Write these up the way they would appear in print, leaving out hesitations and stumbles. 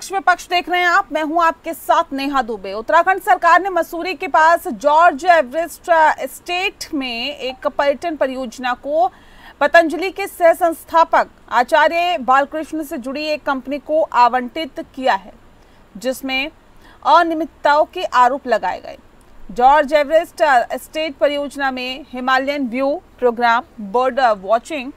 पक्ष विपक्ष देख रहे हैं आप, मैं हूं आपके साथ नेहा दुबे। उत्तराखंड सरकार ने मसूरी के पास जॉर्ज एवरेस्ट एस्टेट में एक पर्यटन परियोजना को पतंजलि के सह संस्थापक आचार्य बालकृष्ण से जुड़ी एक कंपनी को आवंटित किया है, जिसमें अनियमितताओं के आरोप लगाए गए। जॉर्ज एवरेस्ट एस्टेट परियोजना में Himalayan view programme, bird watching,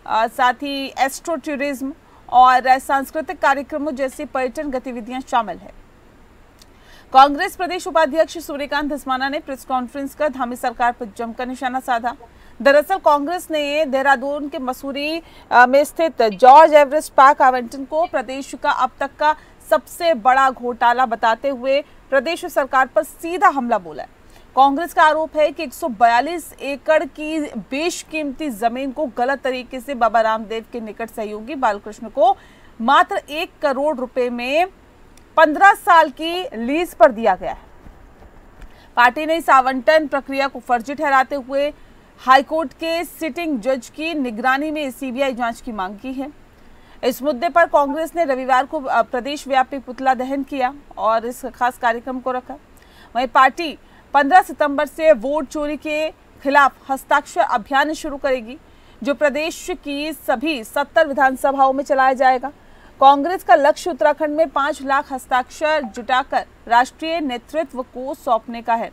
साथ ही एस्ट्रो टूरिज्म और सांस्कृतिक कार्यक्रमों जैसी पर्यटन गतिविधियां शामिल है। कांग्रेस प्रदेश उपाध्यक्ष सूर्यकांत धस्माना ने प्रेस कॉन्फ्रेंस कर धामी सरकार पर जमकर निशाना साधा। दरअसल कांग्रेस ने देहरादून के मसूरी में स्थित जॉर्ज एवरेस्ट पार्क आवंटन को प्रदेश का अब तक का सबसे बड़ा घोटाला बताते हुए प्रदेश सरकार पर सीधा हमला बोला है। कांग्रेस का आरोप है कि 142 एकड़ की बेशकीमती जमीन को गलत तरीके से बाबा रामदेव के निकट सहयोगी बालकृष्ण को मात्र 1 करोड़ रुपए में 15 साल की लीज पर दिया गया है। पार्टी ने इस आवंटन प्रक्रिया को फर्जी ठहराते हुए हाईकोर्ट के सिटिंग जज की निगरानी में सीबीआई जांच की मांग की है। इस मुद्दे पर कांग्रेस ने रविवार को प्रदेश व्यापी पुतला दहन किया और इस खास कार्यक्रम को रखा। वहीं पार्टी 15 सितंबर से वोट चोरी के खिलाफ हस्ताक्षर अभियान शुरू करेगी, जो प्रदेश की सभी 70 विधानसभाओं में चलाया जाएगा। कांग्रेस का लक्ष्य उत्तराखंड में 5 लाख हस्ताक्षर जुटाकर राष्ट्रीय नेतृत्व को सौंपने का है।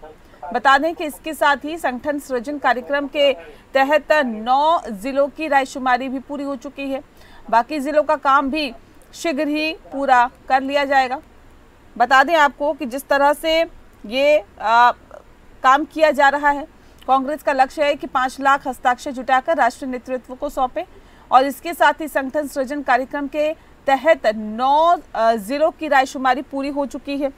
बता दें कि इसके साथ ही संगठन सृजन कार्यक्रम के तहत 9 जिलों की रायशुमारी भी पूरी हो चुकी है। बाकी जिलों का काम भी शीघ्र ही पूरा कर लिया जाएगा। बता दें आपको कि जिस तरह से ये काम किया जा रहा है, कांग्रेस का लक्ष्य है कि 5 लाख हस्ताक्षर जुटाकर राष्ट्रीय नेतृत्व को सौंपे और इसके साथ ही संगठन सृजन कार्यक्रम के तहत 9 जिलों की रायशुमारी पूरी हो चुकी है।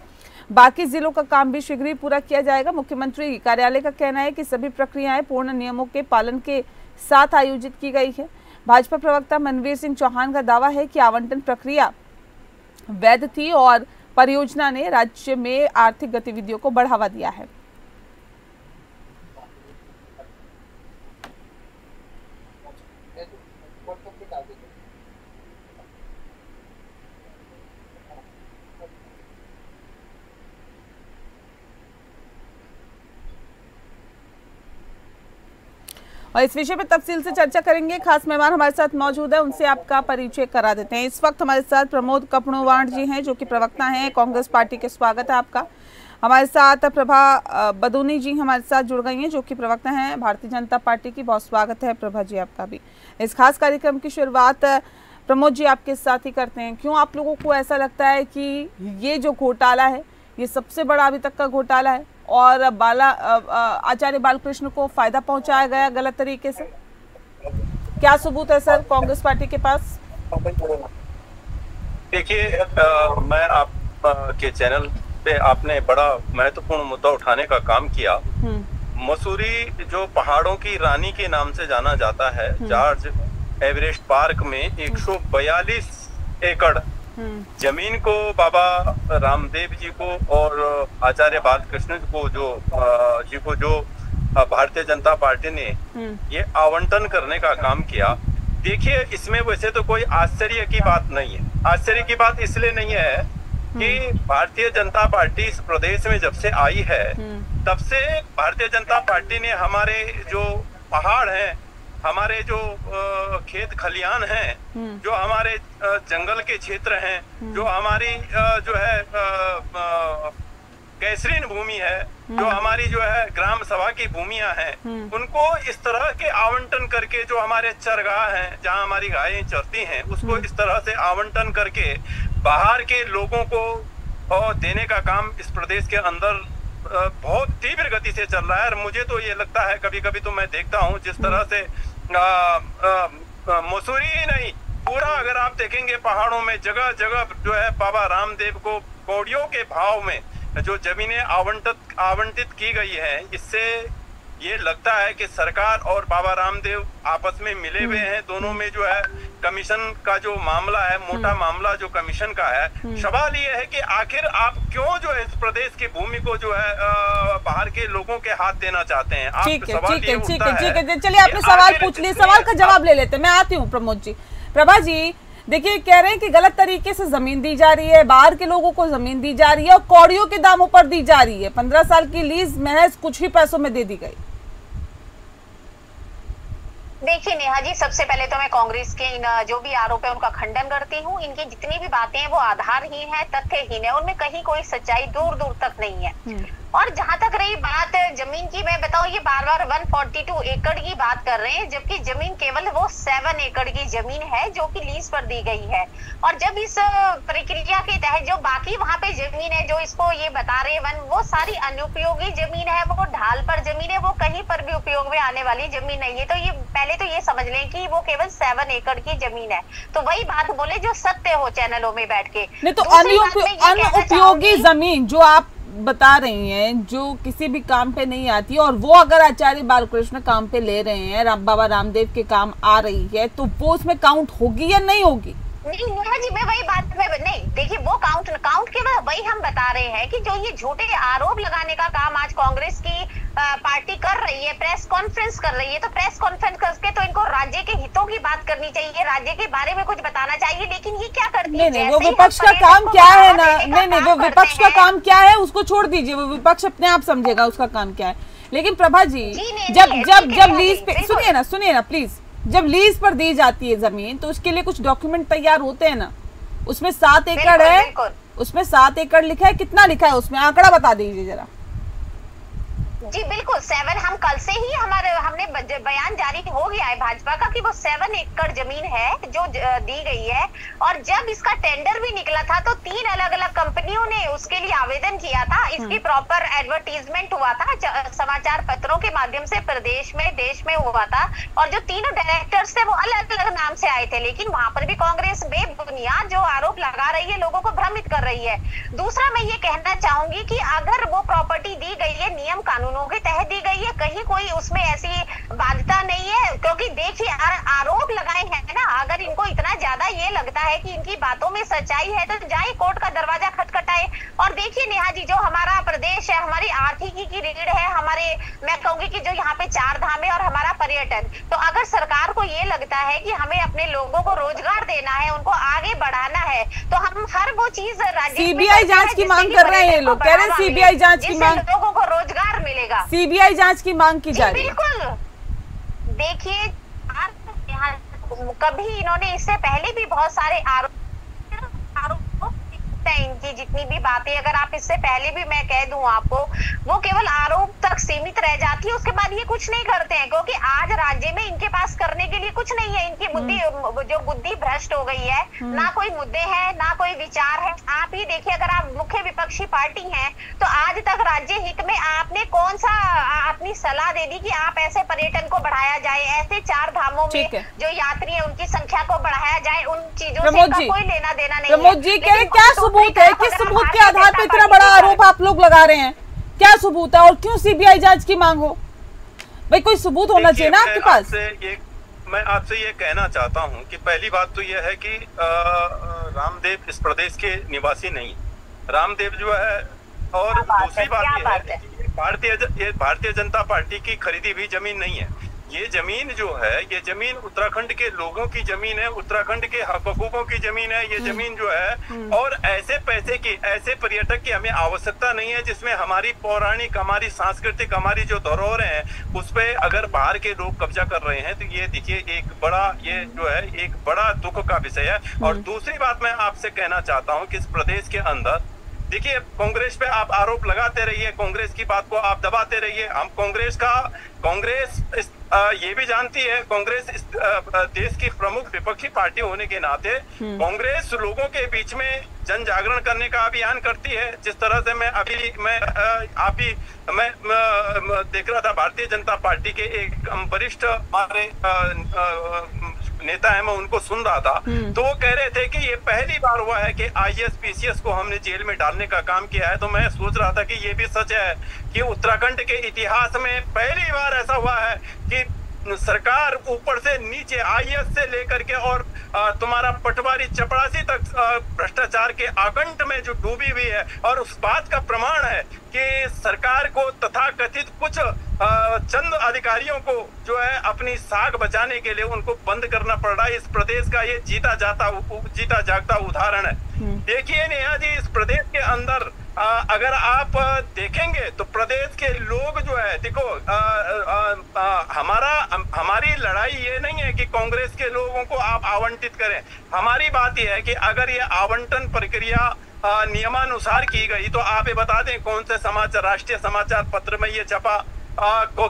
बाकी जिलों का काम भी शीघ्र ही पूरा किया जाएगा। मुख्यमंत्री कार्यालय का कहना है कि सभी प्रक्रियाएं पूर्ण नियमों के पालन के साथ आयोजित की गई है। भाजपा प्रवक्ता मनवीर सिंह चौहान का दावा है कि आवंटन प्रक्रिया वैध थी और परियोजना ने राज्य में आर्थिक गतिविधियों को बढ़ावा दिया है। और इस विषय पर तफसील से चर्चा करेंगे। खास मेहमान हमारे साथ मौजूद है, उनसे आपका परिचय करा देते हैं। इस वक्त हमारे साथ प्रमोद कपड़ोवाण जी हैं, जो कि प्रवक्ता हैं कांग्रेस पार्टी के। स्वागत है आपका। हमारे साथ प्रभा बदूनी जी हमारे साथ जुड़ गई हैं, जो कि प्रवक्ता हैं भारतीय जनता पार्टी की। बहुत स्वागत है प्रभा जी आपका भी। इस खास कार्यक्रम की शुरुआत प्रमोद जी आपके साथ ही करते हैं। क्यों आप लोगों को ऐसा लगता है कि ये जो घोटाला है ये सबसे बड़ा अभी तक का घोटाला है और आचार्य बालकृष्ण को फायदा पहुंचाया गया गलत तरीके से? क्या सबूत है सर कांग्रेस पार्टी के पास? देखिए, मैं आप के चैनल पे आपने बड़ा महत्वपूर्ण मुद्दा उठाने का काम किया। मसूरी जो पहाड़ों की रानी के नाम से जाना जाता है, जॉर्ज एवरेस्ट पार्क में 142 एकड़ जमीन को बाबा रामदेव जी को और आचार्य बालकृष्ण को जो भारतीय जनता पार्टी ने ये आवंटन करने का काम किया। देखिए, इसमें वैसे तो कोई आश्चर्य की बात नहीं है। आश्चर्य की बात इसलिए नहीं है कि भारतीय जनता पार्टी इस प्रदेश में जब से आई है तब से भारतीय जनता पार्टी ने हमारे जो पहाड़ हैं, हमारे जो खेत खलियान हैं, जो हमारे जंगल के क्षेत्र हैं, जो हमारी जो है कैसरीन भूमि है, जो हमारी जो है ग्राम सभा की भूमियां हैं, उनको इस तरह के आवंटन करके, जो हमारे चरगाह हैं जहां हमारी गायें चरती हैं, उसको इस तरह से आवंटन करके बाहर के लोगों को देने का काम इस प्रदेश के अंदर बहुत तीव्र गति से चल रहा है। और मुझे तो ये लगता है, कभी कभी तो मैं देखता हूँ जिस तरह से मसूरी ही नहीं, पूरा अगर आप देखेंगे पहाड़ों में जगह जगह जो है बाबा रामदेव को कौड़ियों के भाव में जो जमीनें आवंटित की गई है, इससे ये लगता है कि सरकार और बाबा रामदेव आपस में मिले हुए हैं। दोनों में जो है कमीशन का जो मामला है, मोटा मामला जो कमीशन का है। सवाल ये है कि आखिर आप क्यों जो है इस प्रदेश की भूमि को जो है बाहर के लोगों के हाथ देना चाहते हैं? ठीक है, चलिए आपने सवाल पूछ लिया, सवाल का जवाब ले लेते हैं। मैं आती हूँ प्रमोद जी। प्रभा जी, देखिए, कह रहे हैं कि गलत तरीके से जमीन दी जा रही है, बाहर के लोगों को जमीन दी जा रही है और कौड़ियों के दामों पर दी जा रही है। 15 साल की लीज महज कुछ ही पैसों में दे दी गई। देखिए नेहा जी, सबसे पहले तो मैं कांग्रेस के इन जो भी आरोप है उनका खंडन करती हूँ। इनकी जितनी भी बातें हैं वो आधारहीन है, तथ्यहीन है, उनमें कहीं कोई सच्चाई दूर दूर तक नहीं है। और जहां तक रही बात जमीन की, मैं बताऊं ये बार बार 142 एकड़ की बात कर रहे हैं, जबकि जमीन केवल वो 7 एकड़ की जमीन है जो कि लीज पर दी गई है। और जब इस प्रक्रिया के तहत जो बाकी वहां पे जमीन है जो इसको ये बता रहे हैं वो सारी अनुपयोगी जमीन है, वो ढाल पर जमीन है, वो कहीं पर भी उपयोग में आने वाली जमीन नहीं है। तो ये पहले तो ये समझ लें कि वो केवल 7 एकड़ की जमीन है। तो वही बात बोले जो सत्य हो चैनलों में बैठ के। नहीं तो अनुपयोगी जमीन जो आप बता रही हैं, जो किसी भी काम पे नहीं आती, और वो अगर आचार्य बालकृष्ण काम पे ले रहे हैं, बाबा रामदेव के काम आ रही है, तो वो उसमें काउंट होगी या नहीं होगी? नहीं नेहा जी, मैं वही बात में नहीं, देखिए वो काउंट के वही हम बता रहे हैं कि जो ये झूठे आरोप लगाने का काम आज कांग्रेस की पार्टी कर रही है, प्रेस कॉन्फ्रेंस कर रही है, तो प्रेस कॉन्फ्रेंस करके तो इनको राज्य के हितों की बात करनी चाहिए, राज्य के बारे में कुछ बताना चाहिए। लेकिन ये क्या करती है? नहीं, वो विपक्ष का काम क्या है ना, नहीं, वो विपक्ष का काम क्या है उसको छोड़ दीजिए, वो विपक्ष अपने आप समझेगा उसका काम क्या है। लेकिन प्रभा जी, जब लीज पे सुनिए ना प्लीज, जब लीज पर दी जाती है जमीन तो उसके लिए कुछ डॉक्यूमेंट तैयार होते हैं ना। उसमें 7 एकड़ है, उसमें 7 एकड़ लिखा है, कितना लिखा है उसमें, आंकड़ा बता दीजिए जरा। जी बिल्कुल 7, हम कल से ही हमने बयान जारी हो गया है भाजपा का कि वो 7 एकड़ जमीन है जो दी गई है। और जब इसका टेंडर भी निकला था तो 3 अलग अलग कंपनियों ने उसके लिए आवेदन किया था। इसकी प्रॉपर एडवर्टीजमेंट हुआ था समाचार पत्रों के माध्यम से, प्रदेश में देश में हुआ था। और जो तीनों डायरेक्टर्स थे वो अलग अलग नाम से आए थे, लेकिन वहां पर भी कांग्रेस बेबुनियाद जो आरोप लगा रही है, लोगों को भ्रमित कर रही है। दूसरा मैं ये कहना चाहूंगी कि अगर वो प्रॉपर्टी दी गई है नियम कानूनों के तहत दी गई है, कहीं कोई उसमें ऐसी बाध्यता नहीं है। क्योंकि देखिए आरोप लगाए हैं ना, अगर इनको इतना ज्यादा ये लगता है कि इनकी बातों में सच्चाई है तो जाए कोर्ट का दरवाजा खटखटाए। और देखिए नेहा जी, जो हमारा प्रदेश है, हमारी आर्थिकी की रीढ़ है, हमारे मैं कहूंगी कि जो यहाँ पे 4 धाम है और हमारा पर्यटन, तो अगर सरकार को ये लगता है कि हमें अपने लोगों को रोजगार देना है, उनको आगे बढ़ाना है, तो हम हर वो चीज राज्य सीबीआई जांच की मांग कर रहे हैं, लोग कह रहे हैं सीबीआई जांच की मांग, लोगों को रोजगार मिलेगा, सीबीआई जांच की मांग की जा रही है। बिल्कुल, देखिए कभी इन्होंने इससे पहले भी बहुत सारे आरोप इनकी जितनी भी बातें, अगर आप इससे पहले भी मैं कह दूं आपको, वो केवल आरोप तक सीमित रह जाती है, उसके बाद ये कुछ नहीं करते हैं। क्योंकि आज राज्य में इनके पास करने के लिए कुछ नहीं है, इनकी बुद्धि भ्रष्ट हो गई है, ना कोई मुद्दे हैं ना कोई विचार है। आप ही देखिए, अगर आप मुख्य विपक्षी पार्टी हैं तो आज तक राज्य हित में आपने कौन सा अपनी सलाह दे दी कि आप ऐसे पर्यटन को बढ़ाया जाए, ऐसे 4 धामों में जो यात्री है उनकी संख्या को बढ़ाया जाए, उन चीजों से कोई लेना देना नहीं है। प्रमोद जी कह रहे क्या सबूत है, किस सबूत के आधार पर इतना बड़ा आरोप आप लोग लगा रहे हैं, क्या सबूत है और क्यों सीबीआई जांच की मांग हो? भाई कोई सबूत होना चाहिए ना आपके पास। मैं आपसे ये कहना चाहता हूँ कि पहली बात तो ये है कि रामदेव इस प्रदेश के निवासी नहीं, रामदेव जो है, और दूसरी बात ये है भारतीय जनता पार्टी की खरीदी हुई जमीन नहीं है। ये जमीन जो है, ये जमीन उत्तराखंड के लोगों की जमीन है, उत्तराखंड के हकूकों की जमीन है ये जमीन जो है। और ऐसे पैसे की, ऐसे पर्यटक की हमें आवश्यकता नहीं है जिसमें हमारी पौराणिक, हमारी सांस्कृतिक, हमारी जो धरोहरें हैं उस पे अगर बाहर के लोग कब्जा कर रहे हैं, तो ये देखिए एक बड़ा, ये जो है एक बड़ा दुख का विषय है। और दूसरी बात मैं आपसे कहना चाहता हूँ कि इस प्रदेश के अंदर देखिए, कांग्रेस पे आप आरोप लगाते रहिए, कांग्रेस की बात को आप दबाते रहिए। हम कांग्रेस ये भी जानती है, कांग्रेस इस देश की प्रमुख विपक्षी पार्टी होने के नाते कांग्रेस लोगों के बीच में जन जागरण करने का अभियान करती है। जिस तरह से मैं देख रहा था, भारतीय जनता पार्टी के एक वरिष्ठ हमारे नेता है, मैं उनको सुन रहा था, तो वो कह रहे थे कि ये पहली बार हुआ है कि IAS PCS को हमने जेल में डालने का काम किया है। तो मैं सोच रहा था कि ये भी सच है कि उत्तराखंड के इतिहास में पहली बार ऐसा हुआ है कि सरकार ऊपर से नीचे IAS से लेकर के और तुम्हारा पटवारी चपरासी तक भ्रष्टाचार के आकंठ में जो डूबी हुई है। और उस बात का प्रमाण है कि सरकार को तथाकथित कुछ चंद अधिकारियों को जो है अपनी साख बचाने के लिए उनको बंद करना पड़ रहा है। इस प्रदेश का ये जीता जागता उदाहरण है। देखिए नेहा जी, इस प्रदेश के अंदर अगर आप देखेंगे तो प्रदेश के लोग जो है, देखो हमारी लड़ाई ये नहीं है कि कांग्रेस के लोगों को आप आवंटित करें। हमारी बात यह है कि अगर ये आवंटन प्रक्रिया नियमानुसार की गई तो आप ये बता दें कौन से राष्ट्रीय समाचार पत्र में ये छपा,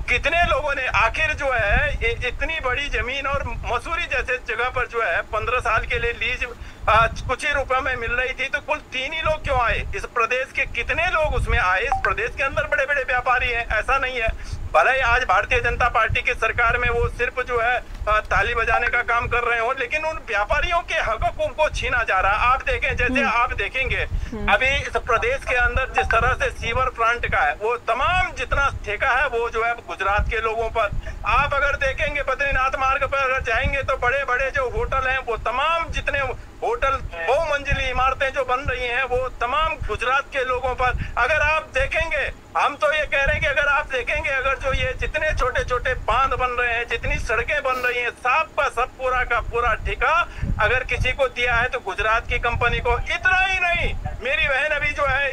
कितने लोगों ने आखिर जो है इतनी बड़ी जमीन और मसूरी जैसे जगह पर जो है 15 साल के लिए लीज कुछ ही रुपए में मिल रही थी, तो कुल 3 ही लोग क्यों आए? इस प्रदेश के कितने लोग उसमें आए? इस प्रदेश के अंदर बड़े बड़े व्यापारी हैं, ऐसा नहीं है। भले ही आज भारतीय जनता पार्टी की सरकार में वो सिर्फ जो है ताली बजाने का काम कर रहे हो, लेकिन उन व्यापारियों के हकों को छीना जा रहा है। आप देखें, जैसे आप देखेंगे अभी इस प्रदेश के अंदर जिस तरह से सीवर प्लांट का है, वो तमाम जितना ठेका है वो जो है गुजरात के लोगों पर। आप अगर देखेंगे बद्रीनाथ मार्ग पर अगर जाएंगे तो बड़े बड़े जो होटल हैं, वो तमाम जितने होटल बहुमंजिली इमारतें जो बन रही हैं वो तमाम गुजरात के लोगों पर। अगर आप देखेंगे, हम तो ये कह रहे हैं कि अगर आप देखेंगे, अगर जो ये जितने छोटे छोटे बांध बन रहे हैं, जितनी सड़कें बन रही हैं, सब का सब पूरा का पूरा ठेका अगर किसी को दिया है तो गुजरात की कंपनी को। इतना ही नहीं, मेरी बहन अभी जो है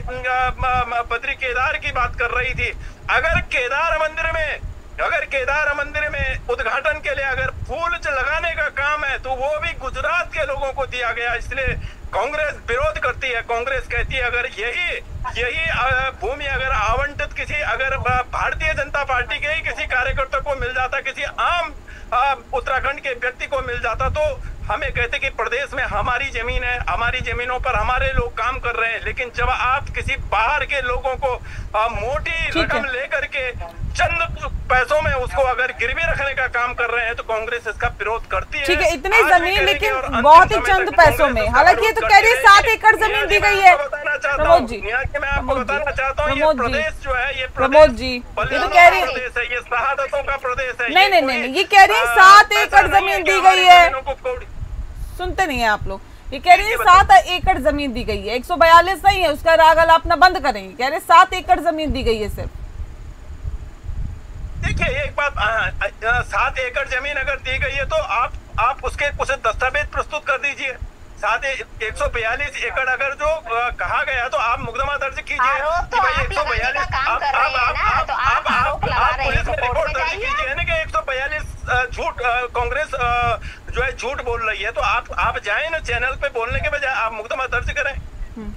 बद्री केदार की बात कर रही थी, अगर केदार मंदिर में उद्घाटन के लिए अगर फूल लगाने का काम है तो वो भी गुजरात के लोगों को दिया गया। इसलिए कांग्रेस विरोध करती है। कांग्रेस कहती है अगर यही भूमि अगर आवंटित किसी अगर भारतीय जनता पार्टी के ही किसी कार्यकर्ता को मिल जाता, किसी आम उत्तराखंड के व्यक्ति को मिल जाता, तो हमें कहते कि प्रदेश में हमारी जमीन है, हमारी जमीनों पर हमारे लोग काम कर रहे हैं। लेकिन जब आप किसी बाहर के लोगों को मोटी रकम लेकर के चंद पैसों में उसको अगर गिरवी रखने का काम कर रहे हैं तो कांग्रेस इसका विरोध करती है। ठीक है, इतनी जमीन लेकिन बहुत ही चंद पैसों में, हालांकि ये तो कह रही है 7 एकड़ जमीन दी गई है। प्रमोद जी, मैं आपको बताना चाहता हूँ, ये प्रदेश जो है ये प्रमोद जी ये तो कह रही प्रदेश है, ये शहादतों का प्रदेश है। नहीं, ये कह रही है 7 एकड़ जमीन दी गई है। सुनते नहीं है आप लोग। ये कह रही है 7 एकड़ जमीन दी गई है, 142 नहीं है, उसका राग अलापना बंद करेंगे। कह रहे 7 एकड़ जमीन दी गई है सिर्फ। देखिए एक बात, 7 एकड़ जमीन अगर दी गई है तो आप उसके कुछ दस्तावेज प्रस्तुत कर दीजिए। 142 एकड़ अगर जो कहा गया तो आप मुकदमा दर्ज कीजिए कि भाई 142 आप पुलिस में रिपोर्ट दर्ज कीजिए ना कि 142 झूठ कांग्रेस जो है झूठ बोल रही है। तो आप जाए ना चैनल पे बोलने के बजाय आप मुकदमा दर्ज करें,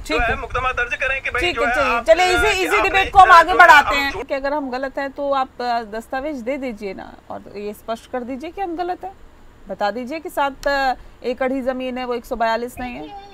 ठीक है, मुकदमा दर्ज करें कि भाई ठीक है। चलिए इसी डिबेट को हम आगे बढ़ाते हैं कि अगर हम गलत हैं तो आप दस्तावेज दे दीजिए ना और ये स्पष्ट कर दीजिए कि हम गलत हैं। बता दीजिए कि 7 एकड़ ही जमीन है, वो 142 नहीं है।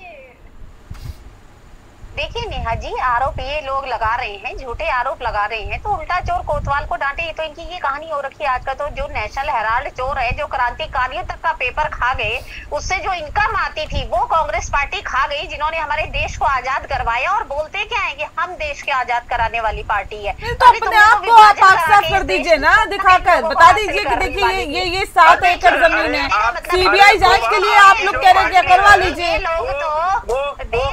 देखिए नेहा जी, आरोप ये लोग लगा रहे हैं, झूठे आरोप लगा रहे हैं, तो उल्टा चोर कोतवाल को डांटे। ये तो इनकी ये कहानी हो रखी है आज का। तो जो नेशनल हेराल्ड चोर है, जो क्रांतिकारियों तक का पेपर खा गए, उससे जो इनकम आती थी वो कांग्रेस पार्टी खा गई, जिन्होंने हमारे देश को आजाद करवाया। और बोलते क्या है कि हम देश के आजाद कराने वाली पार्टी है। तो अपने आप को आप साफ कर दीजिए ना, दिखाकर बता दीजिए कि देखिए ये 7 एकड़ जमीन है। सीबीआई जांच के लिए आप लोग कह रहे हैं करवा लीजिए।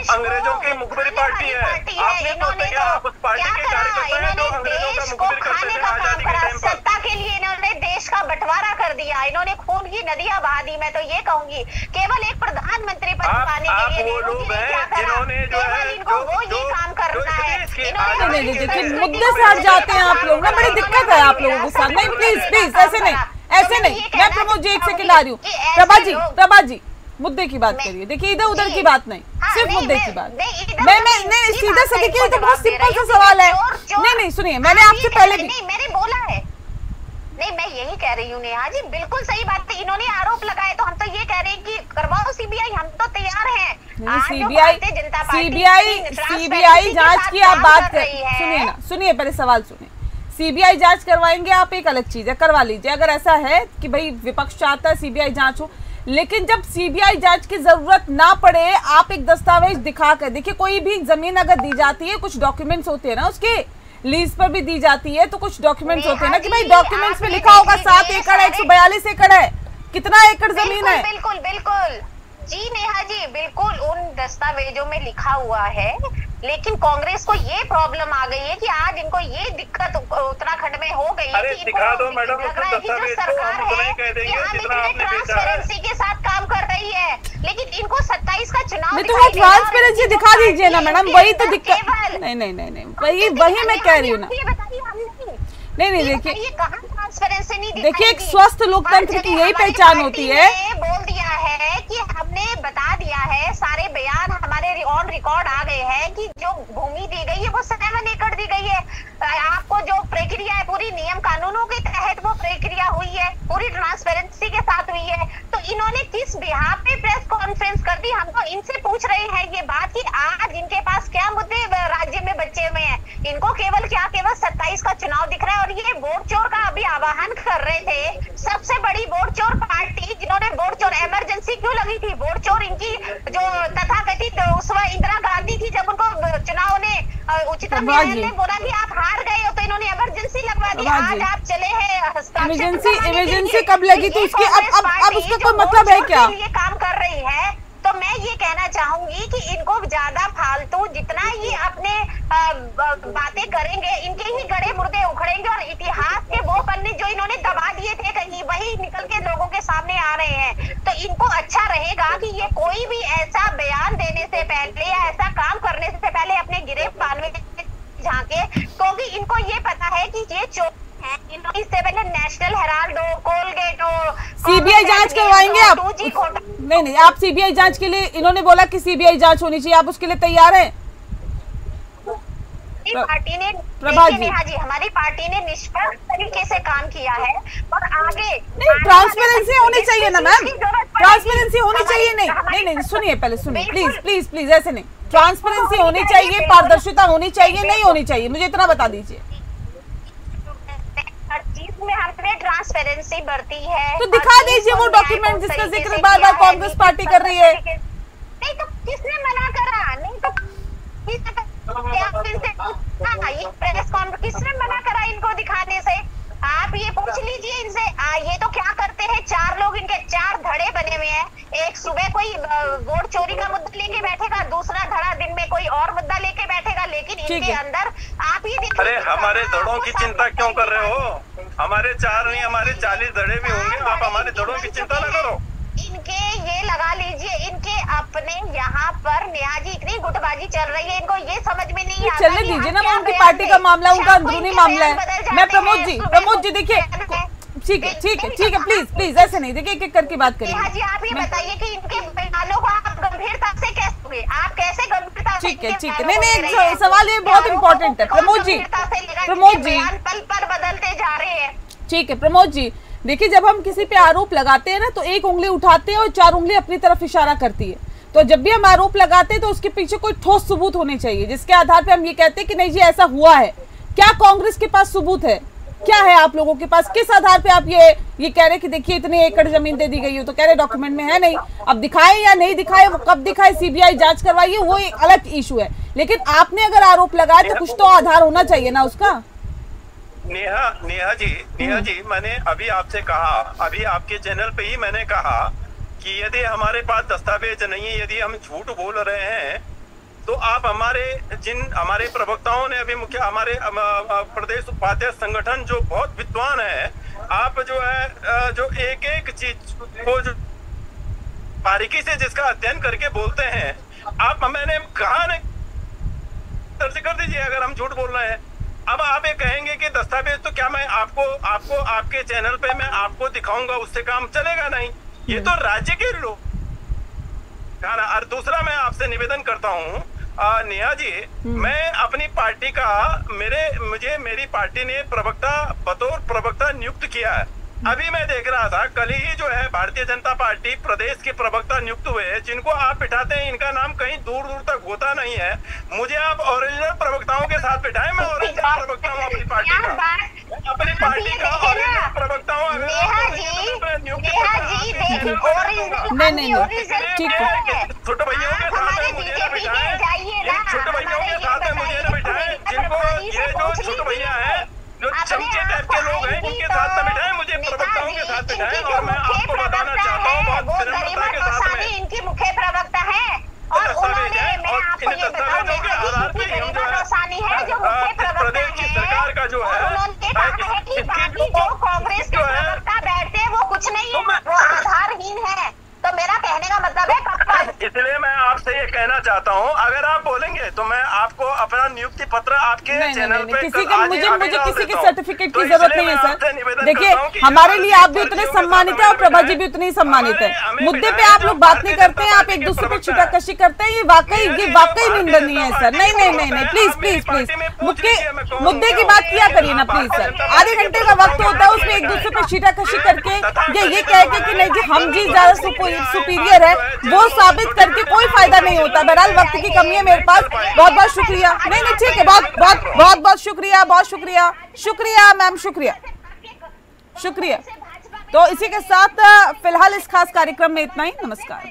अंग्रेजों की मुखबिर पार्टी है। आपने तो आप उस पार्टी के कार्यकर्ता हैं जो अंग्रेजों का मुखबिर करते थे आजादी के टाइम पर। सत्ता के लिए इन्होंने देश का बंटवारा कर दिया, इन्होंने खून की नदियां बहा दी। मैं तो ये कहूंगी केवल एक प्रधानमंत्री पद पाने के लिए जिन्होंने जो है इनको वो ये काम करना है। नहीं, देखिए मुद्दे से हट जाते हैं आप लोग ना, बड़ी दिक्कत है आप लोगों के साथ। नहीं प्लीज ऐसे नहीं। मैं प्रमोद जी 1 सेकंड आ रही हूँ। प्रभा जी मुद्दे की बात करिए। देखिए इधर उधर की बात नहीं, सिर्फ मुद्दे की बात। मैं सीधा से, देखिए तो बहुत सिंपल सा सवाल है। नहीं सुनिए, मैंने आपसे पहले भी मैंने बोला है। नहीं, मैं यही कह रही हूँ नेहा जी, बिल्कुल सही बात है। इन्होंने आरोप लगाए तो हम तो ये कह रहे हैं कि करवाओ सीबीआई, हम तो तैयार हैं। सीबीआई जांच की आप बात कर, सुनिए ना, सुनिए पहले सवाल सुनिए। सीबीआई जांच करवाएंगे आप, एक अलग चीज है, करवा लीजिए। अगर ऐसा है कि भाई विपक्ष चाहता है सीबीआई जांच हो, लेकिन जब सीबीआई जांच की जरूरत ना पड़े, आप एक दस्तावेज दिखा कर देखिए। कोई भी जमीन अगर दी जाती है, कुछ डॉक्यूमेंट्स होते हैं ना उसके, लीज पर भी दी जाती है, तो कुछ डॉक्यूमेंट्स होते हैं ना कि भाई डॉक्यूमेंट्स में लिखा होगा 7 एकड़ है, 142 एकड़ है, कितना एकड़ जमीन है। बिल्कुल बिल्कुल जी नेहा जी, बिल्कुल उन दस्तावेजों में लिखा हुआ है। लेकिन कांग्रेस को ये प्रॉब्लम आ गई है कि आज इनको ये दिक्कत उत्तराखंड में हो गई है कि दिखा दो मैडम, लग रहा है कि जो सरकार है कि हम इतने ट्रांसपेरेंसी के साथ काम कर रही है, लेकिन इनको 27 का चुनाव तो वो ट्रांसपेरेंसी दिखा दीजिए ना मैडम, वही तो दिक्कत। नहीं, वही मैं कह रही हूँ ना। नहीं देखिए, देखिए एक स्वस्थ लोकतंत्र की यही पहचान होती है। बोल दिया है कि हमने बता दिया है, सारे बयान हमारे ऑन रिकॉर्ड आ गए हैं कि जो भूमि दी गई है वो 7 एकड़ दी गई है। आपको जो प्रक्रिया है पूरी नियम कानूनों के तहत वो प्रक्रिया हुई है, पूरी ट्रांसपेरेंसी के साथ हुई है। तो इन्होंने किस बिहाफ पे प्रेस कॉन्फ्रेंस कर दी? हम तो इनसे पूछ रहे हैं ये बात कि आज इनके पास क्या मुद्दे राज्य में बचे हुए हैं। इनको केवल 27 का चुनाव दिख रहा है और ये वोट चोर का अभी आह्वान कर रहे थे। सबसे बड़ी वोट चोर पार्टी जिन्होंने वोट चोर, इमरजेंसी क्यों लगी थी? वोट चोर इनकी जो तथाकथित उस वक्त इंदिरा गांधी थी, जब उनको चुनाव ने उच्चतम न्यायालय ने बोला कि आप हार गए हो तो इन्होंने इमरजेंसी लगवा दी। आज आप चले हैं इमरजेंसी कब लगी थी उसकी, अब उसका कोई मतलब है क्या? ये काम कर रही है। तो मैं ये कहना चाहूंगी कि इनको ज्यादा फालतू जितना ये अपने बातें करेंगे, इनके ही गड़े मुर्दे उखड़ेंगे और इतिहास के वो पन्ने जो इन्होंने दबा दिए थे कहीं, वही निकल के लोगों के सामने आ रहे हैं। तो इनको अच्छा रहेगा कि ये कोई भी ऐसा बयान देने से पहले या ऐसा काम करने से पहले अपने गिरफ्तार में झांके, क्योंकि इनको ये पता है कि ये चोर है। इससे पहले नेशनल हेराल्ड हो, कोलगेट हो, सीबीआई जांच करवाएंगे आप? नहीं, आप सीबीआई जांच के लिए, इन्होंने बोला कि सीबीआई जांच होनी चाहिए, आप उसके लिए तैयार हैं? पार्टी ने, प्रभा जी, हमारी पार्टी ने निष्पक्ष तरीके से काम किया है और आगे नहीं, ट्रांसपेरेंसी होनी चाहिए ना मैम, ट्रांसपेरेंसी होनी चाहिए। नहीं, सुनिए, पहले सुनिए, प्लीज ऐसे नहीं। ट्रांसपेरेंसी होनी चाहिए, पारदर्शिता होनी चाहिए, नहीं होनी चाहिए, मुझे इतना बता दीजिए। हर चीज में हमने ट्रांसपेरेंसी बरती है। तो दिखा दीजिए वो डॉक्यूमेंट जिसका जिक्र बार बार कांग्रेस पार्टी कर रही है। नहीं तो किसने मना करा? नहीं तो ये प्रेस कॉन्फ्रेंस किसने मना करा इनको दिखाने से? आप ये पूछ लीजिए इनसे। ये तो क्या करते हैं, 4 लोग इनके 4 धड़े बने हुए हैं। एक सुबह कोई वोट चोरी का मुद्दा लेके बैठेगा, दूसरा धड़ा दिन में कोई और मुद्दा लेके बैठेगा, लेकिन इनके अंदर आप ये देखिए। अरे हमारे धड़ों की चिंता क्यों कर रहे हो? हमारे 4 नहीं, हमारे 40 धड़े भी होंगे, आप हमारे धड़ों की चिंता न करो। इनके ये लगा लीजिए, इनके अपने यहाँ पर नेहा जी इतनी गुटबाजी चल रही है, इनको ये समझ में नहीं आता। चलने दीजिए ना, उनकी पार्टी का मामला, उनका अंदरूनी मामला है। मैं प्रमोद जी देखिए, ठीक है, प्लीज ऐसे नहीं, देखिए एक करके बात करिए। नेहा जी आप ये बताइए कि इनके बयानों को आप गंभीरता से कैसे, आप कैसे गंभीरता से? ठीक है, नहीं, सवाल ये बहुत इंपॉर्टेंट है प्रमोद जी। पल पर बदलते जा रहे हैं। ठीक है प्रमोद जी, देखिए जब हम किसी पे आरोप लगाते हैं ना, तो एक उंगली उठाते हैं और 4 उंगली अपनी तरफ इशारा करती है। तो जब भी हम आरोप लगाते हैं तो उसके पीछे कोई ठोस सबूत होने चाहिए, जिसके आधार पे हम ये कहते हैं कि नहीं जी ऐसा हुआ है। क्या कांग्रेस के पास सबूत है? क्या है आप लोगों के पास? किस आधार पे आप ये कह रहे कि देखिए इतने एकड़ जमीन दे दी गई हो? तो कह रहे डॉक्यूमेंट में है नहीं। अब दिखाए या नहीं दिखाए, वो कब दिखाए, सीबीआई जांच करवाइए, वो एक अलग इशू है। लेकिन आपने अगर आरोप लगाया तो कुछ तो आधार होना चाहिए ना उसका। नेहा जी, मैंने अभी आपसे कहा, अभी आपके चैनल पे ही मैंने कहा कि यदि हमारे पास दस्तावेज नहीं है, यदि हम झूठ बोल रहे हैं, तो आप हमारे प्रवक्ताओं ने अभी मुख्य हमारे प्रदेश उपाध्यक्ष संगठन जो बहुत विद्वान है, आप जो है जो एक चीज को जो बारीकी से जिसका अध्ययन करके बोलते हैं, आप मैंने कहा नहीं, दर्ज कर दीजिए अगर हम झूठ बोल रहे हैं। अब आप ये कहेंगे कि दस्तावेज, तो क्या मैं आपको आपके चैनल पे मैं आपको दिखाऊंगा, उससे काम चलेगा नहीं। ये तो राज्य के लोग। और दूसरा मैं आपसे निवेदन करता हूँ नेहा जी, मैं अपनी पार्टी का मेरी पार्टी ने बतौर प्रवक्ता नियुक्त किया है। अभी मैं देख रहा था, कल ही जो है भारतीय जनता पार्टी प्रदेश के प्रवक्ता नियुक्त हुए हैं, जिनको आप बिठाते हैं, इनका नाम कहीं दूर दूर तक होता नहीं है। मुझे आप ओरिजिनल प्रवक्ताओं के साथ बिठाएं, मैं ओरिजिनल प्रवक्ता हूँ अपनी पार्टी का, ओरिजिनल प्रवक्ता हूँ। नहीं, ठीक है, छोटे भैया के साथ मुझे न बिठाएं, छोटे भैया के साथ मुझे न बिठाएं, जिनको ये जो वैलिड है और मैं आपको बताना चाहता हूँ बहुत विनम्रता के साथ में, इनकी मुख्य प्रवक्ता है और उन्होंने, मैं आपको ये बताऊं, गरिमा नौसानी है जो मुख्य प्रवक्ता है, सरकार का जो है, उन्होंने कहा है कि बाकी जो कांग्रेस के प्रवक्ता बैठते हैं वो कुछ नहीं है, वो आधारहीन है। तो मेरा कहने का मतलब है पप्पा, इसलिए मैं आपसे ये कहना चाहता हूँ, अगर आप बोलेंगे तो मैं आपको अपना नियुक्ति पत्र आपके चैनल पे किसी के मुझे किसी के सर्टिफिकेट की जरूरत नहीं है सर। देखिए हमारे लिए आप भी उतने सम्मानित है और प्रभा जी भी उतनी ही सम्मानित है। मुद्दे पे आप लोग बात नहीं करते हैं, आप एक दूसरे पे छीटाकशी करते हैं, ये वाकई निंदनीय है सर। नहीं प्लीज मुद्दे की बात किया करिए ना प्लीज सर। आधे घंटे का वक्त होता है उसमें एक दूसरे पे छीटाकशी करके ये कह के कि नहीं जी हम जी ज्यादा सुपीरियर है, वो साबित करके कोई फायदा नहीं होता। बहरहाल वक्त की कमी है मेरे पास। बहुत बहुत शुक्रिया। नहीं ठीक है, बहुत शुक्रिया मैम, शुक्रिया। तो इसी के साथ फिलहाल इस खास कार्यक्रम में इतना ही। नमस्कार।